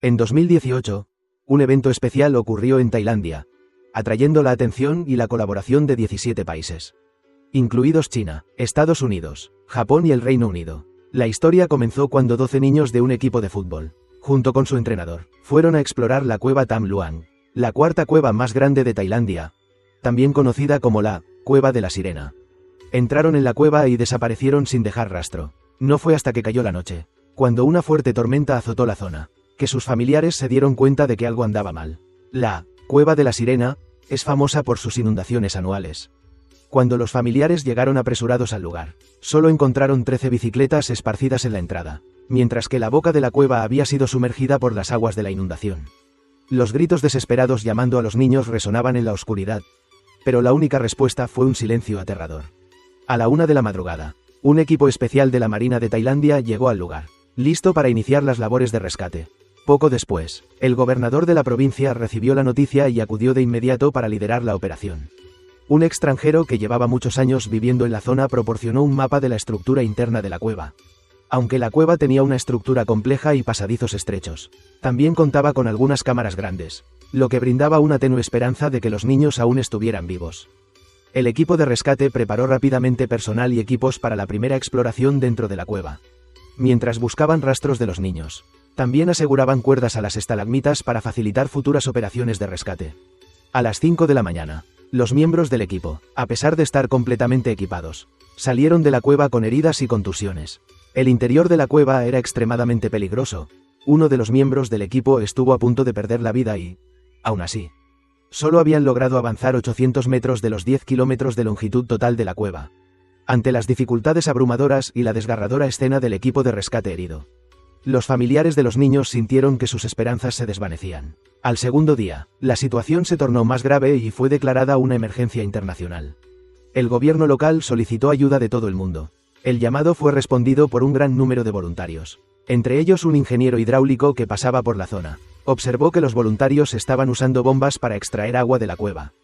En 2018, un evento especial ocurrió en Tailandia, atrayendo la atención y la colaboración de 17 países, incluidos China, Estados Unidos, Japón y el Reino Unido. La historia comenzó cuando 12 niños de un equipo de fútbol, junto con su entrenador, fueron a explorar la cueva Tham Luang, la cuarta cueva más grande de Tailandia, también conocida como la Cueva de la Sirena. Entraron en la cueva y desaparecieron sin dejar rastro. No fue hasta que cayó la noche, cuando una fuerte tormenta azotó la zona, que sus familiares se dieron cuenta de que algo andaba mal. La Cueva de la Sirena es famosa por sus inundaciones anuales. Cuando los familiares llegaron apresurados al lugar, solo encontraron 13 bicicletas esparcidas en la entrada, mientras que la boca de la cueva había sido sumergida por las aguas de la inundación. Los gritos desesperados llamando a los niños resonaban en la oscuridad, pero la única respuesta fue un silencio aterrador. A la 1 de la madrugada, un equipo especial de la Marina de Tailandia llegó al lugar, listo para iniciar las labores de rescate. Poco después, el gobernador de la provincia recibió la noticia y acudió de inmediato para liderar la operación. Un extranjero que llevaba muchos años viviendo en la zona proporcionó un mapa de la estructura interna de la cueva. Aunque la cueva tenía una estructura compleja y pasadizos estrechos, también contaba con algunas cámaras grandes, lo que brindaba una tenue esperanza de que los niños aún estuvieran vivos. El equipo de rescate preparó rápidamente personal y equipos para la primera exploración dentro de la cueva. Mientras buscaban rastros de los niños, también aseguraban cuerdas a las estalagmitas para facilitar futuras operaciones de rescate. A las 5 de la mañana, los miembros del equipo, a pesar de estar completamente equipados, salieron de la cueva con heridas y contusiones. El interior de la cueva era extremadamente peligroso. Uno de los miembros del equipo estuvo a punto de perder la vida y, aún así, solo habían logrado avanzar 800 metros de los 10 kilómetros de longitud total de la cueva. Ante las dificultades abrumadoras y la desgarradora escena del equipo de rescate herido, los familiares de los niños sintieron que sus esperanzas se desvanecían. Al segundo día, la situación se tornó más grave y fue declarada una emergencia internacional. El gobierno local solicitó ayuda de todo el mundo. El llamado fue respondido por un gran número de voluntarios, entre ellos un ingeniero hidráulico que pasaba por la zona. Observó que los voluntarios estaban usando bombas para extraer agua de la cueva,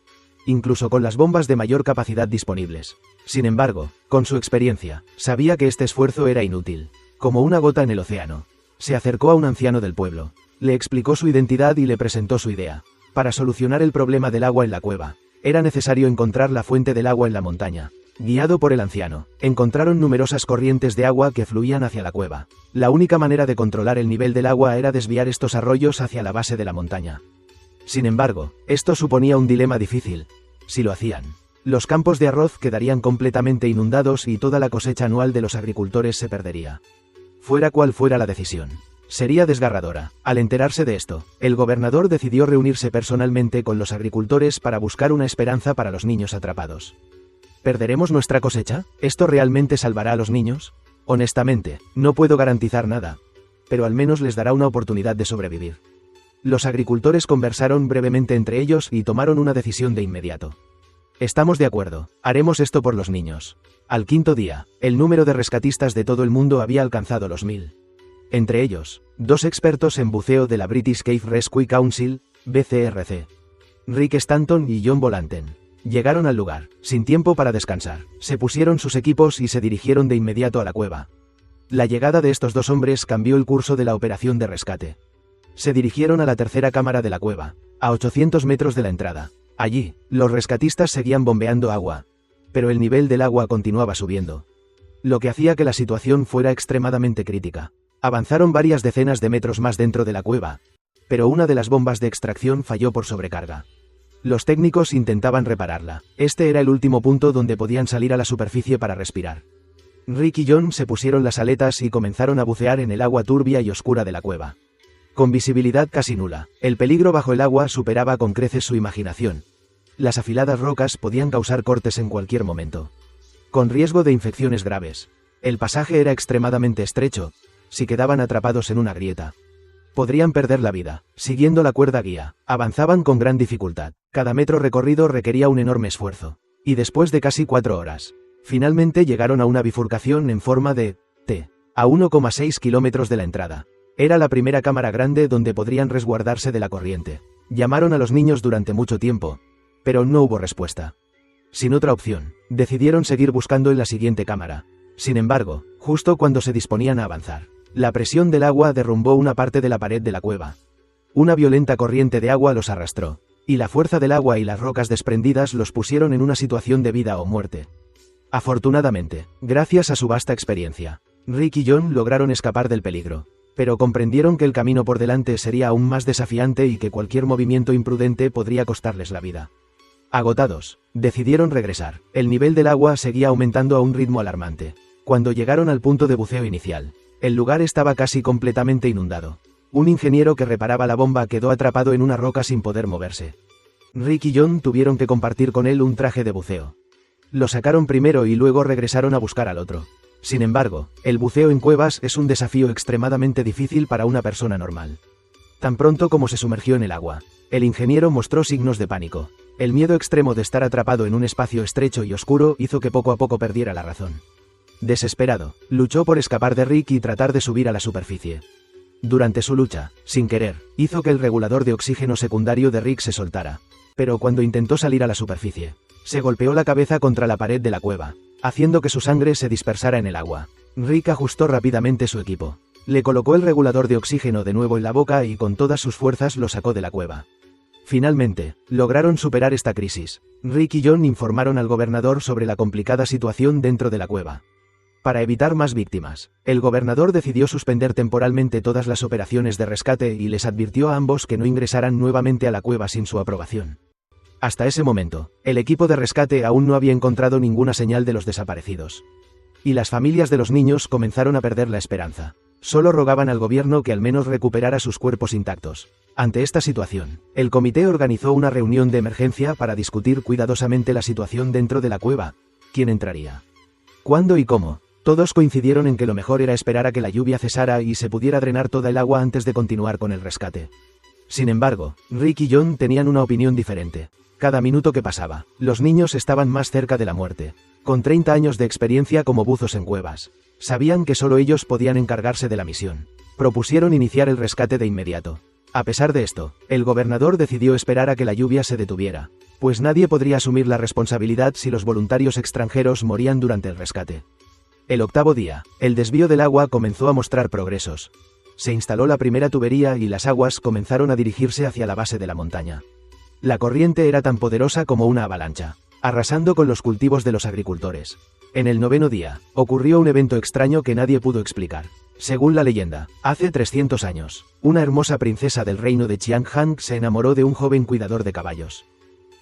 incluso con las bombas de mayor capacidad disponibles. Sin embargo, con su experiencia, sabía que este esfuerzo era inútil, como una gota en el océano. Se acercó a un anciano del pueblo, le explicó su identidad y le presentó su idea. Para solucionar el problema del agua en la cueva, era necesario encontrar la fuente del agua en la montaña. Guiado por el anciano, encontraron numerosas corrientes de agua que fluían hacia la cueva. La única manera de controlar el nivel del agua era desviar estos arroyos hacia la base de la montaña. Sin embargo, esto suponía un dilema difícil. Si lo hacían, los campos de arroz quedarían completamente inundados y toda la cosecha anual de los agricultores se perdería. Fuera cual fuera la decisión, sería desgarradora. Al enterarse de esto, el gobernador decidió reunirse personalmente con los agricultores para buscar una esperanza para los niños atrapados. ¿Perderemos nuestra cosecha? ¿Esto realmente salvará a los niños? Honestamente, no puedo garantizar nada, pero al menos les dará una oportunidad de sobrevivir. Los agricultores conversaron brevemente entre ellos y tomaron una decisión de inmediato. Estamos de acuerdo, haremos esto por los niños. Al quinto día, el número de rescatistas de todo el mundo había alcanzado los 1000. Entre ellos, 2 expertos en buceo de la British Cave Rescue Council, BCRC, Rick Stanton y John Volanten. Llegaron al lugar, sin tiempo para descansar, se pusieron sus equipos y se dirigieron de inmediato a la cueva. La llegada de estos 2 hombres cambió el curso de la operación de rescate. Se dirigieron a la tercera cámara de la cueva, a 800 metros de la entrada. Allí, los rescatistas seguían bombeando agua, pero el nivel del agua continuaba subiendo, lo que hacía que la situación fuera extremadamente crítica. Avanzaron varias decenas de metros más dentro de la cueva, pero una de las bombas de extracción falló por sobrecarga. Los técnicos intentaban repararla. Este era el último punto donde podían salir a la superficie para respirar. Rick y John se pusieron las aletas y comenzaron a bucear en el agua turbia y oscura de la cueva. Con visibilidad casi nula, el peligro bajo el agua superaba con creces su imaginación. Las afiladas rocas podían causar cortes en cualquier momento, con riesgo de infecciones graves. El pasaje era extremadamente estrecho. Si quedaban atrapados en una grieta, podrían perder la vida. Siguiendo la cuerda guía, avanzaban con gran dificultad. Cada metro recorrido requería un enorme esfuerzo. Y después de casi 4 horas, finalmente llegaron a una bifurcación en forma de T, a 1,6 kilómetros de la entrada. Era la primera cámara grande donde podrían resguardarse de la corriente. Llamaron a los niños durante mucho tiempo, pero no hubo respuesta. Sin otra opción, decidieron seguir buscando en la siguiente cámara. Sin embargo, justo cuando se disponían a avanzar, la presión del agua derrumbó una parte de la pared de la cueva. Una violenta corriente de agua los arrastró, y la fuerza del agua y las rocas desprendidas los pusieron en una situación de vida o muerte. Afortunadamente, gracias a su vasta experiencia, Rick y John lograron escapar del peligro, pero comprendieron que el camino por delante sería aún más desafiante y que cualquier movimiento imprudente podría costarles la vida. Agotados, decidieron regresar. El nivel del agua seguía aumentando a un ritmo alarmante. Cuando llegaron al punto de buceo inicial, el lugar estaba casi completamente inundado. Un ingeniero que reparaba la bomba quedó atrapado en una roca sin poder moverse. Rick y John tuvieron que compartir con él un traje de buceo. Lo sacaron primero y luego regresaron a buscar al otro. Sin embargo, el buceo en cuevas es un desafío extremadamente difícil para una persona normal. Tan pronto como se sumergió en el agua, el ingeniero mostró signos de pánico. El miedo extremo de estar atrapado en un espacio estrecho y oscuro hizo que poco a poco perdiera la razón. Desesperado, luchó por escapar de Rick y tratar de subir a la superficie. Durante su lucha, sin querer, hizo que el regulador de oxígeno secundario de Rick se soltara. Pero cuando intentó salir a la superficie, se golpeó la cabeza contra la pared de la cueva, haciendo que su sangre se dispersara en el agua. Rick ajustó rápidamente su equipo. Le colocó el regulador de oxígeno de nuevo en la boca y con todas sus fuerzas lo sacó de la cueva. Finalmente, lograron superar esta crisis. Rick y John informaron al gobernador sobre la complicada situación dentro de la cueva. Para evitar más víctimas, el gobernador decidió suspender temporalmente todas las operaciones de rescate y les advirtió a ambos que no ingresaran nuevamente a la cueva sin su aprobación. Hasta ese momento, el equipo de rescate aún no había encontrado ninguna señal de los desaparecidos. Y las familias de los niños comenzaron a perder la esperanza. Solo rogaban al gobierno que al menos recuperara sus cuerpos intactos. Ante esta situación, el comité organizó una reunión de emergencia para discutir cuidadosamente la situación dentro de la cueva. ¿Quién entraría? ¿Cuándo y cómo? Todos coincidieron en que lo mejor era esperar a que la lluvia cesara y se pudiera drenar toda el agua antes de continuar con el rescate. Sin embargo, Rick y John tenían una opinión diferente. Cada minuto que pasaba, los niños estaban más cerca de la muerte. Con 30 años de experiencia como buzos en cuevas, sabían que solo ellos podían encargarse de la misión. Propusieron iniciar el rescate de inmediato. A pesar de esto, el gobernador decidió esperar a que la lluvia se detuviera, pues nadie podría asumir la responsabilidad si los voluntarios extranjeros morían durante el rescate. El octavo día, el desvío del agua comenzó a mostrar progresos. Se instaló la primera tubería y las aguas comenzaron a dirigirse hacia la base de la montaña. La corriente era tan poderosa como una avalancha, arrasando con los cultivos de los agricultores. En el noveno día, ocurrió un evento extraño que nadie pudo explicar. Según la leyenda, hace 300 años, una hermosa princesa del reino de Qianhang se enamoró de un joven cuidador de caballos.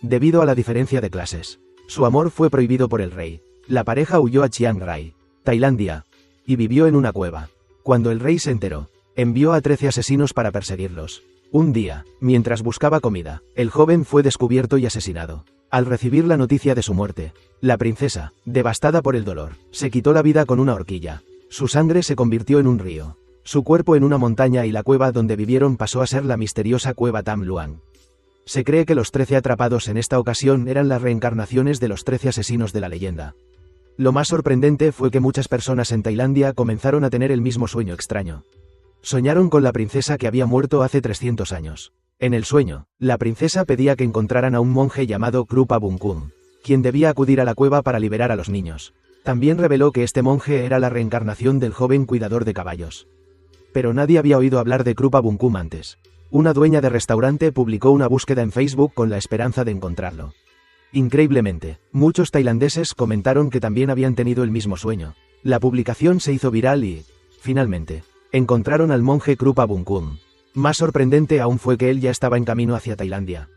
Debido a la diferencia de clases, su amor fue prohibido por el rey. La pareja huyó a Chiang Rai, Tailandia, y vivió en una cueva. Cuando el rey se enteró, envió a 13 asesinos para perseguirlos. Un día, mientras buscaba comida, el joven fue descubierto y asesinado. Al recibir la noticia de su muerte, la princesa, devastada por el dolor, se quitó la vida con una horquilla. Su sangre se convirtió en un río, su cuerpo en una montaña y la cueva donde vivieron pasó a ser la misteriosa cueva Tam Luang. Se cree que los 13 atrapados en esta ocasión eran las reencarnaciones de los 13 asesinos de la leyenda. Lo más sorprendente fue que muchas personas en Tailandia comenzaron a tener el mismo sueño extraño. Soñaron con la princesa que había muerto hace 300 años. En el sueño, la princesa pedía que encontraran a un monje llamado Krupa Bunkum, quien debía acudir a la cueva para liberar a los niños. También reveló que este monje era la reencarnación del joven cuidador de caballos. Pero nadie había oído hablar de Krupa Bunkum antes. Una dueña de restaurante publicó una búsqueda en Facebook con la esperanza de encontrarlo. Increíblemente, muchos tailandeses comentaron que también habían tenido el mismo sueño. La publicación se hizo viral y, finalmente, encontraron al monje Krupa Bunkum. Más sorprendente aún fue que él ya estaba en camino hacia Tailandia.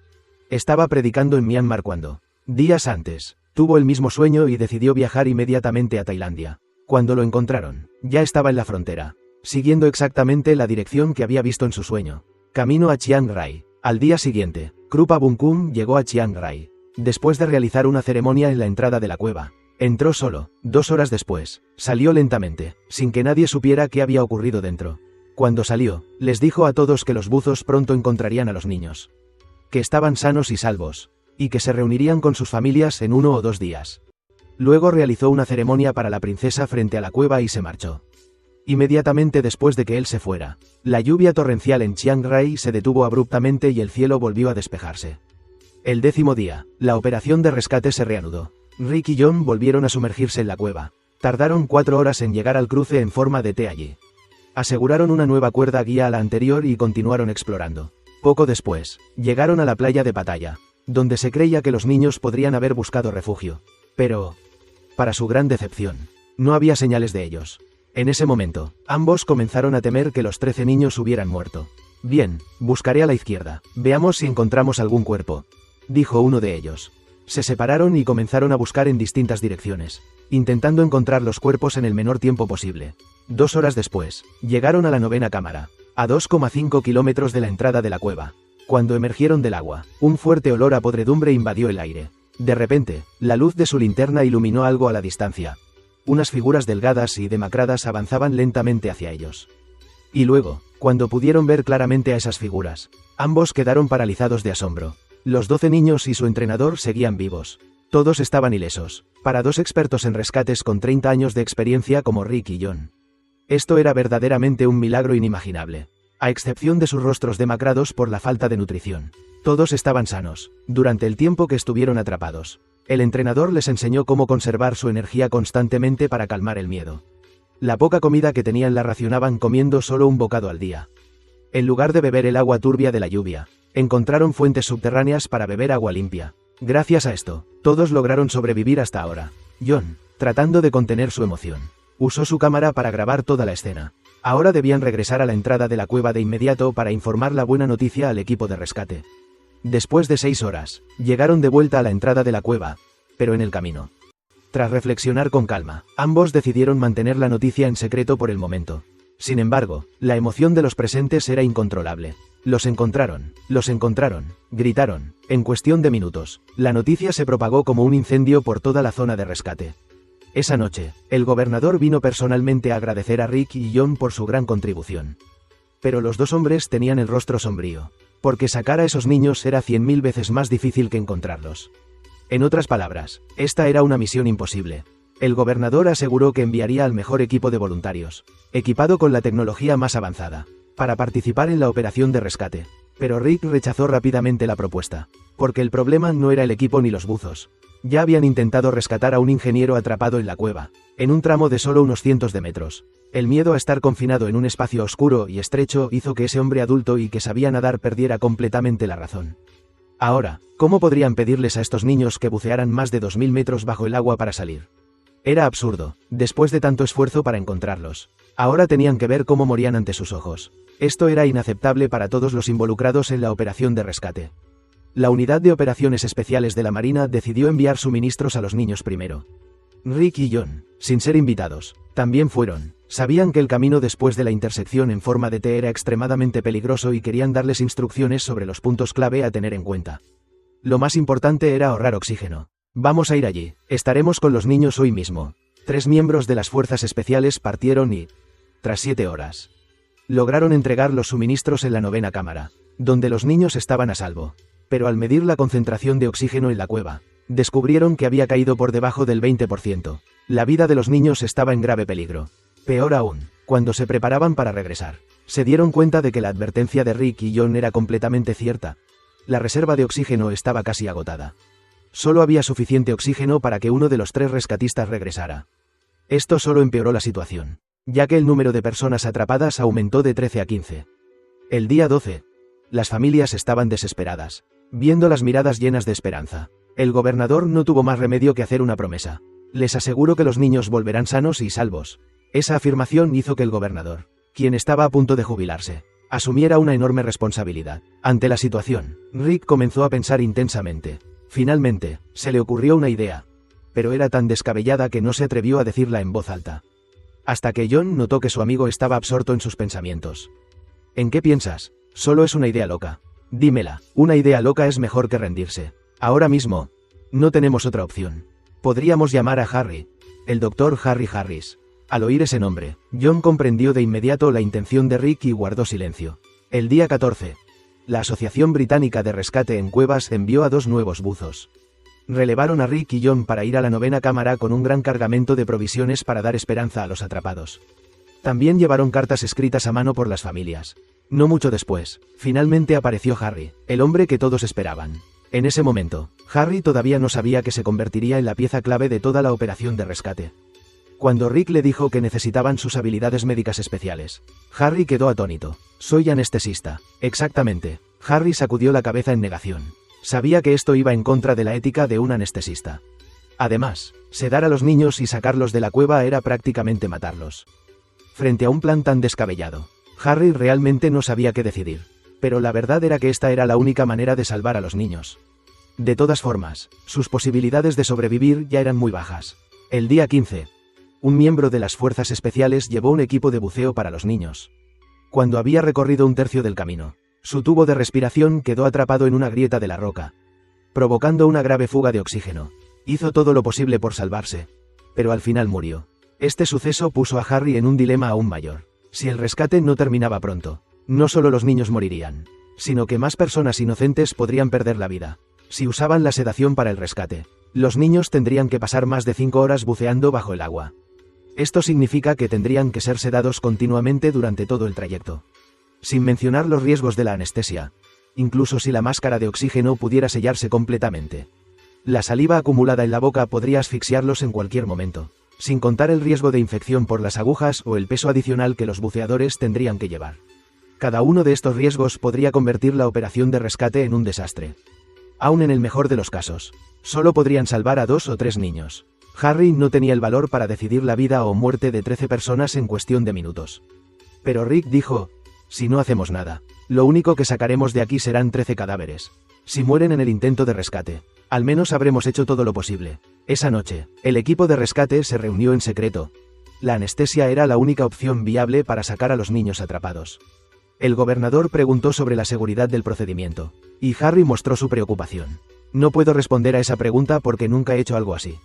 Estaba predicando en Myanmar cuando, días antes, tuvo el mismo sueño y decidió viajar inmediatamente a Tailandia. Cuando lo encontraron, ya estaba en la frontera, siguiendo exactamente la dirección que había visto en su sueño. Camino a Chiang Rai. Al día siguiente, Krupa Bunkum llegó a Chiang Rai. Después de realizar una ceremonia en la entrada de la cueva, entró solo. 2 horas después, salió lentamente, sin que nadie supiera qué había ocurrido dentro. Cuando salió, les dijo a todos que los buzos pronto encontrarían a los niños. Que estaban sanos y salvos, y que se reunirían con sus familias en 1 o 2 días. Luego realizó una ceremonia para la princesa frente a la cueva y se marchó. Inmediatamente después de que él se fuera, la lluvia torrencial en Chiang Rai se detuvo abruptamente y el cielo volvió a despejarse. El 10º día, la operación de rescate se reanudó. Rick y John volvieron a sumergirse en la cueva. Tardaron 4 horas en llegar al cruce en forma de T allí. Aseguraron una nueva cuerda guía a la anterior y continuaron explorando. Poco después, llegaron a la playa de Pattaya, donde se creía que los niños podrían haber buscado refugio. Pero, para su gran decepción, no había señales de ellos. En ese momento, ambos comenzaron a temer que los 13 niños hubieran muerto. Bien, buscaré a la izquierda, veamos si encontramos algún cuerpo, dijo uno de ellos. Se separaron y comenzaron a buscar en distintas direcciones, intentando encontrar los cuerpos en el menor tiempo posible. 2 horas después, llegaron a la 9ª cámara, a 2,5 kilómetros de la entrada de la cueva. Cuando emergieron del agua, un fuerte olor a podredumbre invadió el aire. De repente, la luz de su linterna iluminó algo a la distancia. Unas figuras delgadas y demacradas avanzaban lentamente hacia ellos. Y luego, cuando pudieron ver claramente a esas figuras, ambos quedaron paralizados de asombro. Los 12 niños y su entrenador seguían vivos. Todos estaban ilesos, para 2 expertos en rescates con 30 años de experiencia como Rick y John. Esto era verdaderamente un milagro inimaginable. A excepción de sus rostros demacrados por la falta de nutrición. Todos estaban sanos, durante el tiempo que estuvieron atrapados. El entrenador les enseñó cómo conservar su energía constantemente para calmar el miedo. La poca comida que tenían la racionaban comiendo solo un bocado al día. En lugar de beber el agua turbia de la lluvia, encontraron fuentes subterráneas para beber agua limpia. Gracias a esto, todos lograron sobrevivir hasta ahora. John, tratando de contener su emoción, usó su cámara para grabar toda la escena. Ahora debían regresar a la entrada de la cueva de inmediato para informar la buena noticia al equipo de rescate. Después de 6 horas, llegaron de vuelta a la entrada de la cueva, pero en el camino. Tras reflexionar con calma, ambos decidieron mantener la noticia en secreto por el momento. Sin embargo, la emoción de los presentes era incontrolable. Los encontraron, gritaron. En cuestión de minutos, la noticia se propagó como un incendio por toda la zona de rescate. Esa noche, el gobernador vino personalmente a agradecer a Rick y John por su gran contribución. Pero los 2 hombres tenían el rostro sombrío, porque sacar a esos niños era 100.000 veces más difícil que encontrarlos. En otras palabras, esta era una misión imposible. El gobernador aseguró que enviaría al mejor equipo de voluntarios, equipado con la tecnología más avanzada, para participar en la operación de rescate. Pero Rick rechazó rápidamente la propuesta, porque el problema no era el equipo ni los buzos. Ya habían intentado rescatar a un ingeniero atrapado en la cueva, en un tramo de solo unos cientos de metros. El miedo a estar confinado en un espacio oscuro y estrecho hizo que ese hombre adulto y que sabía nadar perdiera completamente la razón. Ahora, ¿cómo podrían pedirles a estos niños que bucearan más de 2000 metros bajo el agua para salir? Era absurdo, después de tanto esfuerzo para encontrarlos. Ahora tenían que ver cómo morían ante sus ojos. Esto era inaceptable para todos los involucrados en la operación de rescate. La Unidad de Operaciones Especiales de la Marina decidió enviar suministros a los niños primero. Rick y John, sin ser invitados, también fueron. Sabían que el camino después de la intersección en forma de T era extremadamente peligroso y querían darles instrucciones sobre los puntos clave a tener en cuenta. Lo más importante era ahorrar oxígeno. Vamos a ir allí, estaremos con los niños hoy mismo. 3 miembros de las fuerzas especiales partieron y, tras 7 horas, lograron entregar los suministros en la 9ª cámara, donde los niños estaban a salvo. Pero al medir la concentración de oxígeno en la cueva, descubrieron que había caído por debajo del 20%. La vida de los niños estaba en grave peligro. Peor aún, cuando se preparaban para regresar, se dieron cuenta de que la advertencia de Rick y John era completamente cierta. La reserva de oxígeno estaba casi agotada. Solo había suficiente oxígeno para que uno de los 3 rescatistas regresara. Esto solo empeoró la situación, ya que el número de personas atrapadas aumentó de 13 a 15. El día 12. Las familias estaban desesperadas, viendo las miradas llenas de esperanza. El gobernador no tuvo más remedio que hacer una promesa. Les aseguro que los niños volverán sanos y salvos. Esa afirmación hizo que el gobernador, quien estaba a punto de jubilarse, asumiera una enorme responsabilidad. Ante la situación, Rick comenzó a pensar intensamente. Finalmente, se le ocurrió una idea, pero era tan descabellada que no se atrevió a decirla en voz alta. Hasta que John notó que su amigo estaba absorto en sus pensamientos. ¿En qué piensas? Solo es una idea loca. Dímela, una idea loca es mejor que rendirse. Ahora mismo, no tenemos otra opción. Podríamos llamar a Harry, el Dr. Harry Harris. Al oír ese nombre, John comprendió de inmediato la intención de Rick y guardó silencio. El día 14. La Asociación Británica de Rescate en Cuevas envió a 2 nuevos buzos. Relevaron a Rick y John para ir a la 9ª cámara con un gran cargamento de provisiones para dar esperanza a los atrapados. También llevaron cartas escritas a mano por las familias. No mucho después, finalmente apareció Harry, el hombre que todos esperaban. En ese momento, Harry todavía no sabía que se convertiría en la pieza clave de toda la operación de rescate. Cuando Rick le dijo que necesitaban sus habilidades médicas especiales, Harry quedó atónito. Soy anestesista. Exactamente. Harry sacudió la cabeza en negación. Sabía que esto iba en contra de la ética de un anestesista. Además, sedar a los niños y sacarlos de la cueva era prácticamente matarlos. Frente a un plan tan descabellado, Harry realmente no sabía qué decidir. Pero la verdad era que esta era la única manera de salvar a los niños. De todas formas, sus posibilidades de sobrevivir ya eran muy bajas. El día 15, un miembro de las fuerzas especiales llevó un equipo de buceo para los niños. Cuando había recorrido un tercio del camino, su tubo de respiración quedó atrapado en una grieta de la roca, provocando una grave fuga de oxígeno. Hizo todo lo posible por salvarse, pero al final murió. Este suceso puso a Harry en un dilema aún mayor. Si el rescate no terminaba pronto, no solo los niños morirían, sino que más personas inocentes podrían perder la vida. Si usaban la sedación para el rescate, los niños tendrían que pasar más de 5 horas buceando bajo el agua. Esto significa que tendrían que ser sedados continuamente durante todo el trayecto. Sin mencionar los riesgos de la anestesia, incluso si la máscara de oxígeno pudiera sellarse completamente. La saliva acumulada en la boca podría asfixiarlos en cualquier momento, sin contar el riesgo de infección por las agujas o el peso adicional que los buceadores tendrían que llevar. Cada uno de estos riesgos podría convertir la operación de rescate en un desastre. Aún en el mejor de los casos, solo podrían salvar a 2 o 3 niños. Harry no tenía el valor para decidir la vida o muerte de 13 personas en cuestión de minutos. Pero Rick dijo: si no hacemos nada, lo único que sacaremos de aquí serán 13 cadáveres. Si mueren en el intento de rescate, al menos habremos hecho todo lo posible. Esa noche, el equipo de rescate se reunió en secreto. La anestesia era la única opción viable para sacar a los niños atrapados. El gobernador preguntó sobre la seguridad del procedimiento, y Harry mostró su preocupación. No puedo responder a esa pregunta porque nunca he hecho algo así.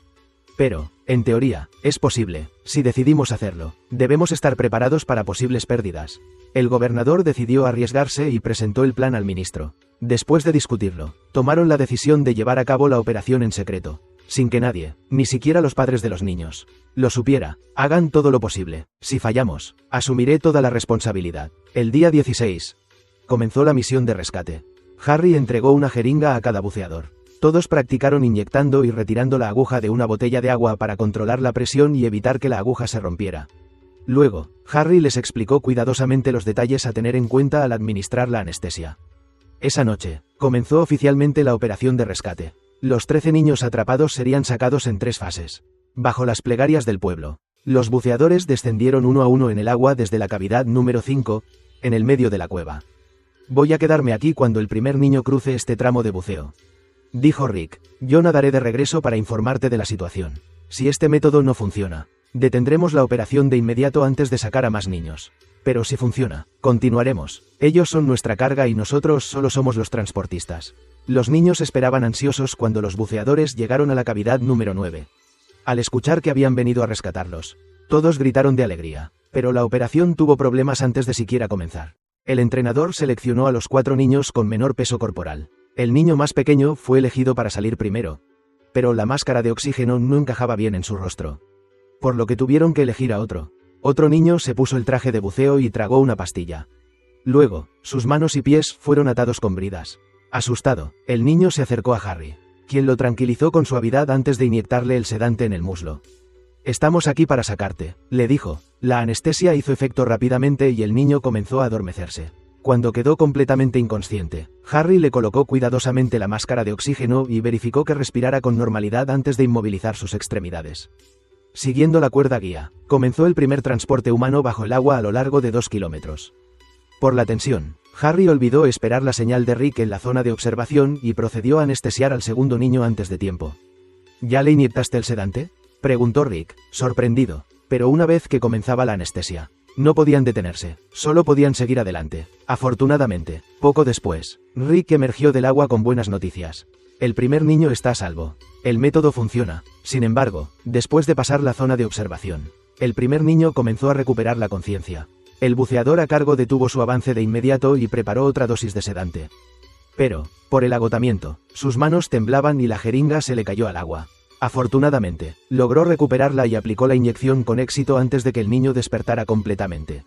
Pero, en teoría, es posible. Si decidimos hacerlo, debemos estar preparados para posibles pérdidas. El gobernador decidió arriesgarse y presentó el plan al ministro. Después de discutirlo, tomaron la decisión de llevar a cabo la operación en secreto, sin que nadie, ni siquiera los padres de los niños, lo supiera. Hagan todo lo posible. Si fallamos, asumiré toda la responsabilidad. El día 16. Comenzó la misión de rescate. Harry entregó una jeringa a cada buceador. Todos practicaron inyectando y retirando la aguja de una botella de agua para controlar la presión y evitar que la aguja se rompiera. Luego, Harry les explicó cuidadosamente los detalles a tener en cuenta al administrar la anestesia. Esa noche, comenzó oficialmente la operación de rescate. Los 13 niños atrapados serían sacados en 3 fases. Bajo las plegarias del pueblo, los buceadores descendieron uno a uno en el agua desde la cavidad número 5, en el medio de la cueva. Voy a quedarme aquí cuando el primer niño cruce este tramo de buceo, dijo Rick. Yo nadaré de regreso para informarte de la situación. Si este método no funciona, detendremos la operación de inmediato antes de sacar a más niños. Pero si funciona, continuaremos. Ellos son nuestra carga y nosotros solo somos los transportistas. Los niños esperaban ansiosos cuando los buceadores llegaron a la cavidad número 9. Al escuchar que habían venido a rescatarlos, todos gritaron de alegría. Pero la operación tuvo problemas antes de siquiera comenzar. El entrenador seleccionó a los 4 niños con menor peso corporal. El niño más pequeño fue elegido para salir primero, pero la máscara de oxígeno no encajaba bien en su rostro, por lo que tuvieron que elegir a otro. Otro niño se puso el traje de buceo y tragó una pastilla. Luego, sus manos y pies fueron atados con bridas. Asustado, el niño se acercó a Harry, quien lo tranquilizó con suavidad antes de inyectarle el sedante en el muslo. Estamos aquí para sacarte, le dijo. La anestesia hizo efecto rápidamente y el niño comenzó a adormecerse. Cuando quedó completamente inconsciente, Harry le colocó cuidadosamente la máscara de oxígeno y verificó que respirara con normalidad antes de inmovilizar sus extremidades. Siguiendo la cuerda guía, comenzó el primer transporte humano bajo el agua a lo largo de 2 kilómetros. Por la tensión, Harry olvidó esperar la señal de Rick en la zona de observación y procedió a anestesiar al segundo niño antes de tiempo. ¿Ya le inyectaste el sedante?, preguntó Rick, sorprendido. Pero una vez que comenzaba la anestesia, no podían detenerse, solo podían seguir adelante. Afortunadamente, poco después, Rick emergió del agua con buenas noticias. El primer niño está a salvo. El método funciona. Sin embargo, después de pasar la zona de observación, el primer niño comenzó a recuperar la conciencia. El buceador a cargo detuvo su avance de inmediato y preparó otra dosis de sedante. Pero, por el agotamiento, sus manos temblaban y la jeringa se le cayó al agua. Afortunadamente, logró recuperarla y aplicó la inyección con éxito antes de que el niño despertara completamente.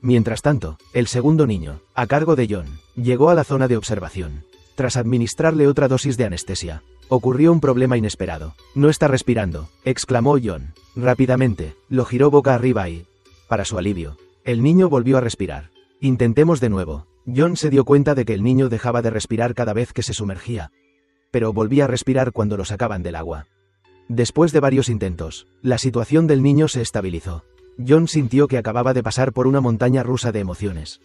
Mientras tanto, el segundo niño, a cargo de John, llegó a la zona de observación. Tras administrarle otra dosis de anestesia, ocurrió un problema inesperado. No está respirando, exclamó John. Rápidamente, lo giró boca arriba y, para su alivio, el niño volvió a respirar. Intentemos de nuevo, John se dio cuenta de que el niño dejaba de respirar cada vez que se sumergía, pero volvía a respirar cuando lo sacaban del agua. Después de varios intentos, la situación del niño se estabilizó. John sintió que acababa de pasar por una montaña rusa de emociones.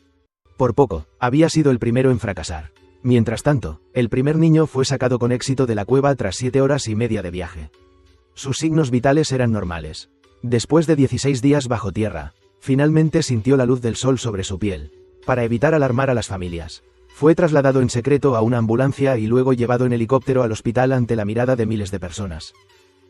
Por poco, había sido el primero en fracasar. Mientras tanto, el primer niño fue sacado con éxito de la cueva tras 7 horas y media de viaje. Sus signos vitales eran normales. Después de 16 días bajo tierra, finalmente sintió la luz del sol sobre su piel. Para evitar alarmar a las familias, fue trasladado en secreto a una ambulancia y luego llevado en helicóptero al hospital ante la mirada de miles de personas.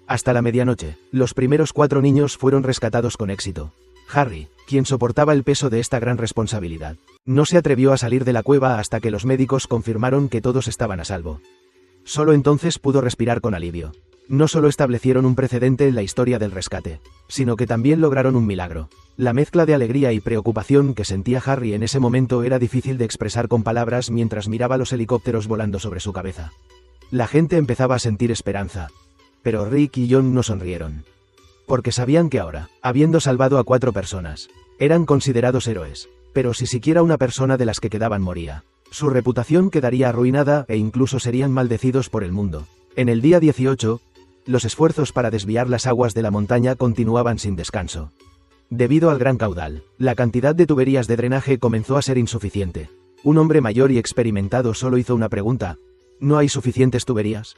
Hasta la medianoche, los primeros 4 niños fueron rescatados con éxito. Harry, quien soportaba el peso de esta gran responsabilidad, no se atrevió a salir de la cueva hasta que los médicos confirmaron que todos estaban a salvo. Solo entonces pudo respirar con alivio. No solo establecieron un precedente en la historia del rescate, sino que también lograron un milagro. La mezcla de alegría y preocupación que sentía Harry en ese momento era difícil de expresar con palabras mientras miraba los helicópteros volando sobre su cabeza. La gente empezaba a sentir esperanza, pero Rick y John no sonrieron. Porque sabían que ahora, habiendo salvado a 4 personas, eran considerados héroes. Pero si siquiera una persona de las que quedaban moría, su reputación quedaría arruinada e incluso serían maldecidos por el mundo. En el día 18, los esfuerzos para desviar las aguas de la montaña continuaban sin descanso. Debido al gran caudal, la cantidad de tuberías de drenaje comenzó a ser insuficiente. Un hombre mayor y experimentado solo hizo una pregunta: ¿no hay suficientes tuberías?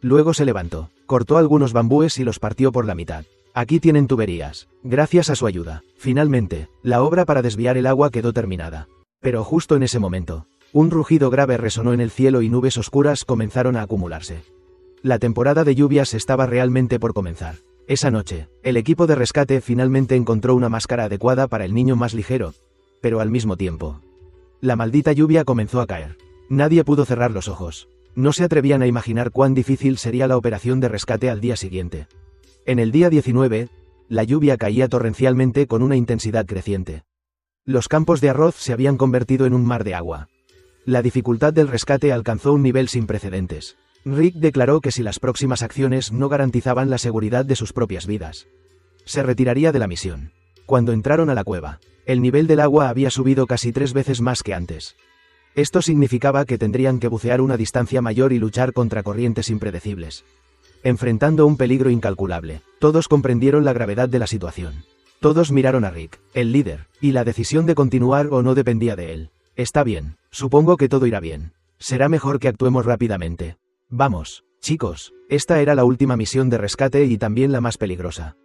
Luego se levantó, cortó algunos bambúes y los partió por la mitad. Aquí tienen tuberías. Gracias a su ayuda, finalmente, la obra para desviar el agua quedó terminada. Pero justo en ese momento, un rugido grave resonó en el cielo y nubes oscuras comenzaron a acumularse. La temporada de lluvias estaba realmente por comenzar. Esa noche, el equipo de rescate finalmente encontró una máscara adecuada para el niño más ligero, pero al mismo tiempo, la maldita lluvia comenzó a caer. Nadie pudo cerrar los ojos. No se atrevían a imaginar cuán difícil sería la operación de rescate al día siguiente. En el día 19, la lluvia caía torrencialmente con una intensidad creciente. Los campos de arroz se habían convertido en un mar de agua. La dificultad del rescate alcanzó un nivel sin precedentes. Rick declaró que si las próximas acciones no garantizaban la seguridad de sus propias vidas, se retiraría de la misión. Cuando entraron a la cueva, el nivel del agua había subido casi 3 veces más que antes. Esto significaba que tendrían que bucear una distancia mayor y luchar contra corrientes impredecibles, enfrentando un peligro incalculable. Todos comprendieron la gravedad de la situación. Todos miraron a Rick, el líder, y la decisión de continuar o no dependía de él. Está bien, supongo que todo irá bien. Será mejor que actuemos rápidamente. Vamos, chicos, esta era la última misión de rescate y también la más peligrosa.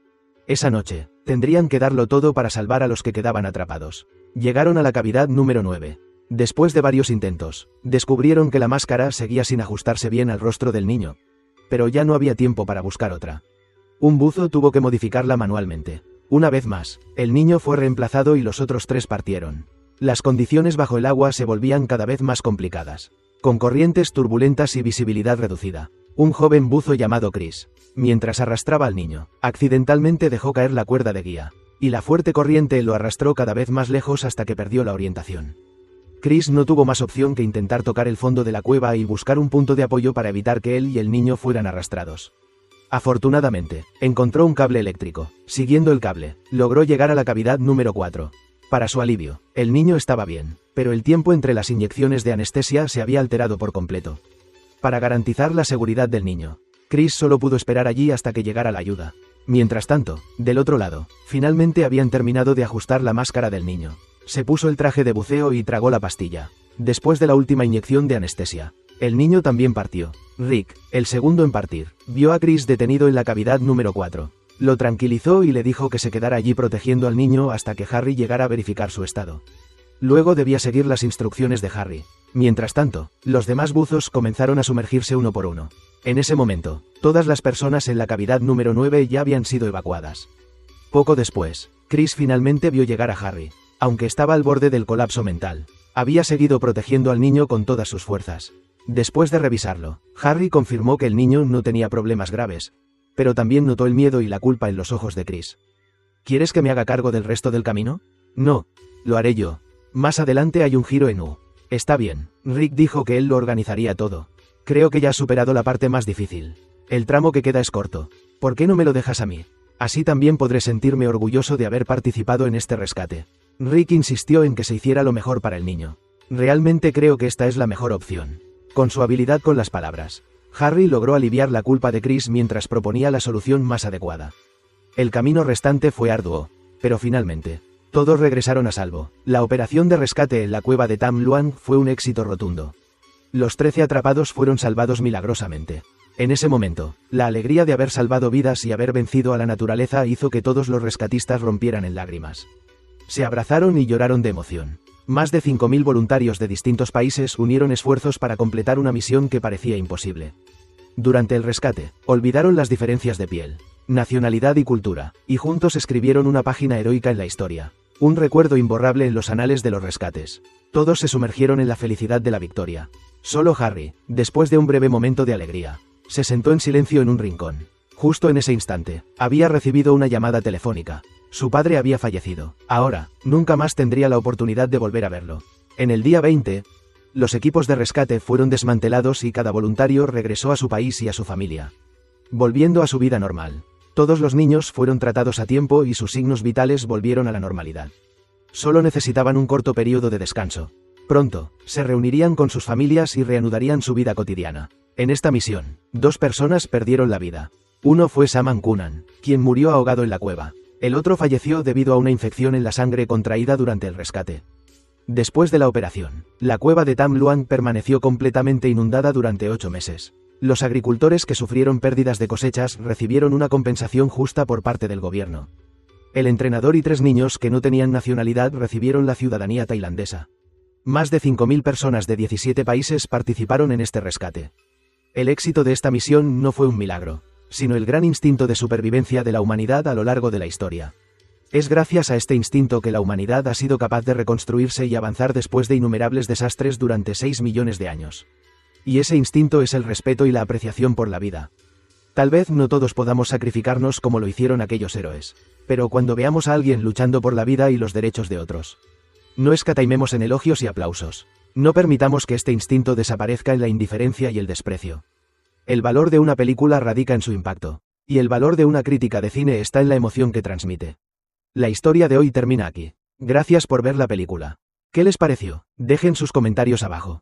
Esa noche, tendrían que darlo todo para salvar a los que quedaban atrapados. Llegaron a la cavidad número 9. Después de varios intentos, descubrieron que la máscara seguía sin ajustarse bien al rostro del niño, pero ya no había tiempo para buscar otra. Un buzo tuvo que modificarla manualmente. Una vez más, el niño fue reemplazado y los otros 3 partieron. Las condiciones bajo el agua se volvían cada vez más complicadas, con corrientes turbulentas y visibilidad reducida. Un joven buzo llamado Chris, mientras arrastraba al niño, accidentalmente dejó caer la cuerda de guía, y la fuerte corriente lo arrastró cada vez más lejos hasta que perdió la orientación. Chris no tuvo más opción que intentar tocar el fondo de la cueva y buscar un punto de apoyo para evitar que él y el niño fueran arrastrados. Afortunadamente, encontró un cable eléctrico. Siguiendo el cable, logró llegar a la cavidad número 4. Para su alivio, el niño estaba bien, pero el tiempo entre las inyecciones de anestesia se había alterado por completo. Para garantizar la seguridad del niño, Chris solo pudo esperar allí hasta que llegara la ayuda. Mientras tanto, del otro lado, finalmente habían terminado de ajustar la máscara del niño. Se puso el traje de buceo y tragó la pastilla. Después de la última inyección de anestesia, el niño también partió. Rick, el segundo en partir, vio a Chris detenido en la cavidad número 4. Lo tranquilizó y le dijo que se quedara allí protegiendo al niño hasta que Harry llegara a verificar su estado. Luego debía seguir las instrucciones de Harry. Mientras tanto, los demás buzos comenzaron a sumergirse uno por uno. En ese momento, todas las personas en la cavidad número 9 ya habían sido evacuadas. Poco después, Chris finalmente vio llegar a Harry. Aunque estaba al borde del colapso mental, había seguido protegiendo al niño con todas sus fuerzas. Después de revisarlo, Harry confirmó que el niño no tenía problemas graves, pero también notó el miedo y la culpa en los ojos de Chris. ¿Quieres que me haga cargo del resto del camino? No, lo haré yo. Más adelante hay un giro en U. Está bien, Rick dijo que él lo organizaría todo. Creo que ya has superado la parte más difícil. El tramo que queda es corto. ¿Por qué no me lo dejas a mí? Así también podré sentirme orgulloso de haber participado en este rescate. Rick insistió en que se hiciera lo mejor para el niño. Realmente creo que esta es la mejor opción. Con su habilidad con las palabras, Harry logró aliviar la culpa de Chris mientras proponía la solución más adecuada. El camino restante fue arduo, pero finalmente, todos regresaron a salvo. La operación de rescate en la cueva de Tam Luang fue un éxito rotundo. Los 13 atrapados fueron salvados milagrosamente. En ese momento, la alegría de haber salvado vidas y haber vencido a la naturaleza hizo que todos los rescatistas rompieran en lágrimas. Se abrazaron y lloraron de emoción. Más de 5.000 voluntarios de distintos países unieron esfuerzos para completar una misión que parecía imposible. Durante el rescate, olvidaron las diferencias de piel, nacionalidad y cultura, y juntos escribieron una página heroica en la historia. Un recuerdo imborrable en los anales de los rescates. Todos se sumergieron en la felicidad de la victoria. Solo Harry, después de un breve momento de alegría, se sentó en silencio en un rincón. Justo en ese instante, había recibido una llamada telefónica. Su padre había fallecido. Ahora, nunca más tendría la oportunidad de volver a verlo. En el día 20, los equipos de rescate fueron desmantelados y cada voluntario regresó a su país y a su familia, volviendo a su vida normal. Todos los niños fueron tratados a tiempo y sus signos vitales volvieron a la normalidad. Solo necesitaban un corto periodo de descanso. Pronto, se reunirían con sus familias y reanudarían su vida cotidiana. En esta misión, 2 personas perdieron la vida. Uno fue Saman Kunan, quien murió ahogado en la cueva. El otro falleció debido a una infección en la sangre contraída durante el rescate. Después de la operación, la cueva de Tam Luang permaneció completamente inundada durante 8 meses. Los agricultores que sufrieron pérdidas de cosechas recibieron una compensación justa por parte del gobierno. El entrenador y 3 niños que no tenían nacionalidad recibieron la ciudadanía tailandesa. Más de 5.000 personas de 17 países participaron en este rescate. El éxito de esta misión no fue un milagro, sino el gran instinto de supervivencia de la humanidad a lo largo de la historia. Es gracias a este instinto que la humanidad ha sido capaz de reconstruirse y avanzar después de innumerables desastres durante 6 millones de años. Y ese instinto es el respeto y la apreciación por la vida. Tal vez no todos podamos sacrificarnos como lo hicieron aquellos héroes, pero cuando veamos a alguien luchando por la vida y los derechos de otros, no escatimemos en elogios y aplausos. No permitamos que este instinto desaparezca en la indiferencia y el desprecio. El valor de una película radica en su impacto, y el valor de una crítica de cine está en la emoción que transmite. La historia de hoy termina aquí. Gracias por ver la película. ¿Qué les pareció? Dejen sus comentarios abajo.